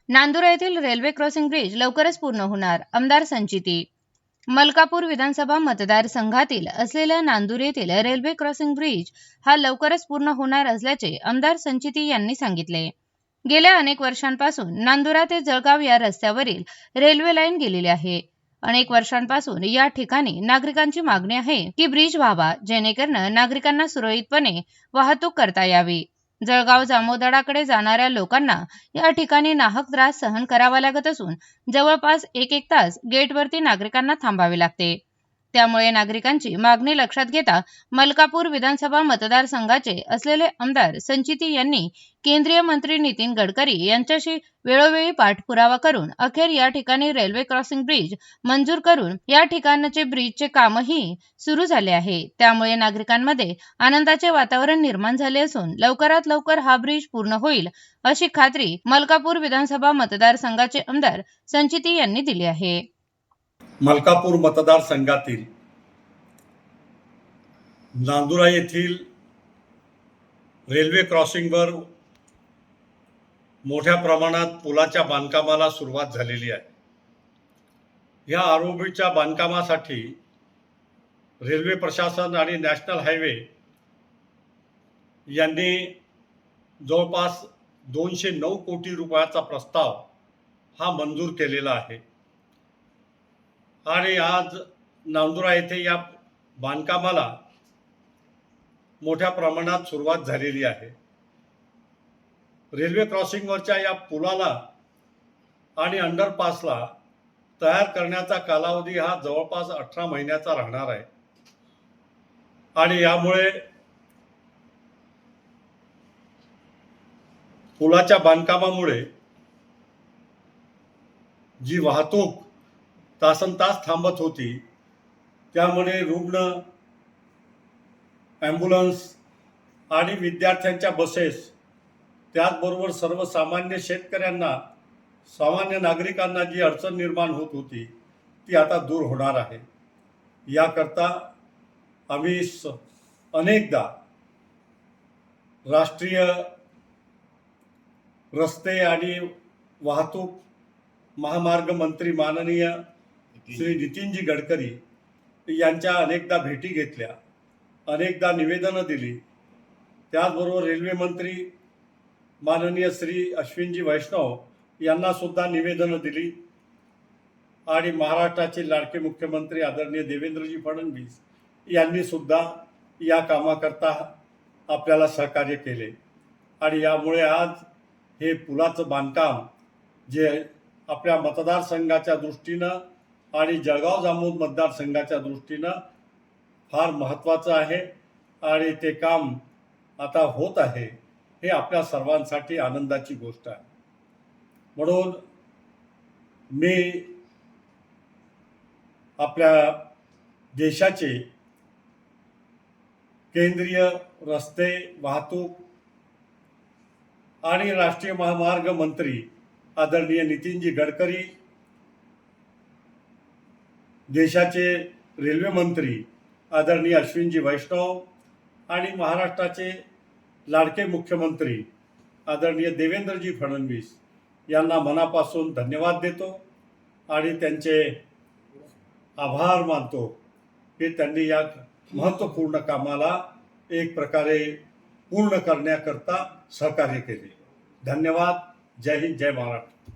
नांदुरा येथील railway crossing bridge लवकरच पूर्ण होणार, आमदार संचिती. मलकापूर विधानसभा मतदारसंघातील असलेल्या नांदूर येथील रेल्वे क्रॉसिंग ब्रिज हा लवकरच पूर्ण होणार असल्याचे आमदार संचिती यांनी सांगितले. गेल्या अनेक वर्षांपासून नांदुरा ते जळगाव या रस्त्यावरील रेल्वे लाईन गेलेली आहे. अनेक वर्षांपासून या ठिकाणी नागरिकांची मागणी आहे की ब्रिज व्हावा, जेणेकरून नागरिकांना सुरळीतपणे वाहतूक करता यावी. जळगाव जामोदाडाकडे जाणाऱ्या लोकांना या ठिकाणी नाहक त्रास सहन करावा लागत असून जवळपास एक तास गेटवरती नागरिकांना थांबावे लागते. त्यामुळे नागरिकांची मागणी लक्षात घेता मलकापूर विधानसभा मतदारसंघाचे असलेले आमदार संचिती यांनी केंद्रीय मंत्री नितीन गडकरी यांच्याशी वेळोवेळी पाठपुरावा करून अखेर या ठिकाणी रेल्वे क्रॉसिंग ब्रिज मंजूर करून या ठिकाणचे ब्रिजचे कामही सुरू झाले आहे. त्यामुळे नागरिकांमध्ये आनंदाचे वातावरण निर्माण झाले असून लवकरात लवकर हा ब्रिज पूर्ण होईल अशी खात्री मलकापूर विधानसभा मतदारसंघाचे आमदार संचिती यांनी दिली आहे. मलकापूर मतदारसंघातील नांदुरा येथील रेल्वे क्रॉसिंगवर मोठ्या प्रमाणात पुलाच्या बांधकामाला सुरुवात झालेली आहे. या आरोबीच्या बांधकामासाठी रेल्वे प्रशासन आणि नॅशनल हायवे यांनी जवळपास 209 कोटी रुपयाचा प्रस्ताव हा मंजूर केलेला आहे. आणि आज नांदुरा येथे या बांधकामाला मोठ्या प्रमाणात सुरुवात झालेली आहे. रेल्वे क्रॉसिंगवरच्या या पुलाला आणि अंडरपासला तयार करण्याचा कालावधी हा जवळपास 18 महिन्याचा राहणार आहे. आणि यामुळे पुलाच्या बांधकामामुळे जी वाहतूक तासनतास थांबत होती, त्यामुळे रुग्ण, ॲम्ब्युलन्स आणि विद्यार्थ्यांच्या बसेस, त्याचबरोबर सर्वसामान्य शेतकऱ्यांना, सामान्य नागरिकांना जी अडचण निर्माण होत होती ती आता दूर होणार आहे. याकरता आम्ही अनेकदा राष्ट्रीय रस्ते आणि वाहतूक महामार्ग मंत्री माननीय श्री नितीनजी गडकरी यांच्या अनेकदा भेटी घेतल्या, अनेकदा निवेदनं दिली. त्याचबरोबर रेल्वे मंत्री माननीय श्री अश्विनजी वैष्णव यांना सुद्धा निवेदनं दिली. आणि महाराष्ट्राचे लाडके मुख्यमंत्री आदरणीय देवेंद्रजी फडणवीस यांनी सुद्धा या कामाकरता आपल्याला सहकार्य केले. आणि यामुळे आज हे पुलाचं बांधकाम जे आपल्या मतदारसंघाच्या दृष्टीनं आणि जळगाव जामोद मतदारसंघाच्या दृष्टीनं फार महत्त्वाचं आहे. आणि ते काम आता होत आहे, हे आपल्या सर्वांसाठी आनंदाची गोष्ट आहे. म्हणून मी आपल्या देशाचे केंद्रीय रस्ते वाहतूक आणि राष्ट्रीय महामार्ग मंत्री आदरणीय नितीनजी गडकरी, देशाचे रेल्वे मंत्री आदरणीय अश्विनजी वैष्णव आणि महाराष्ट्राचे लाडके मुख्यमंत्री आदरणीय देवेंद्रजी फडणवीस यांना मनापासून धन्यवाद देतो आणि त्यांचे आभार मानतो की त्यांनी या महत्त्वपूर्ण कामाला एक प्रकारे पूर्ण करण्याकरता सहकार्य केले. धन्यवाद. जय हिंद, जय महाराष्ट्र.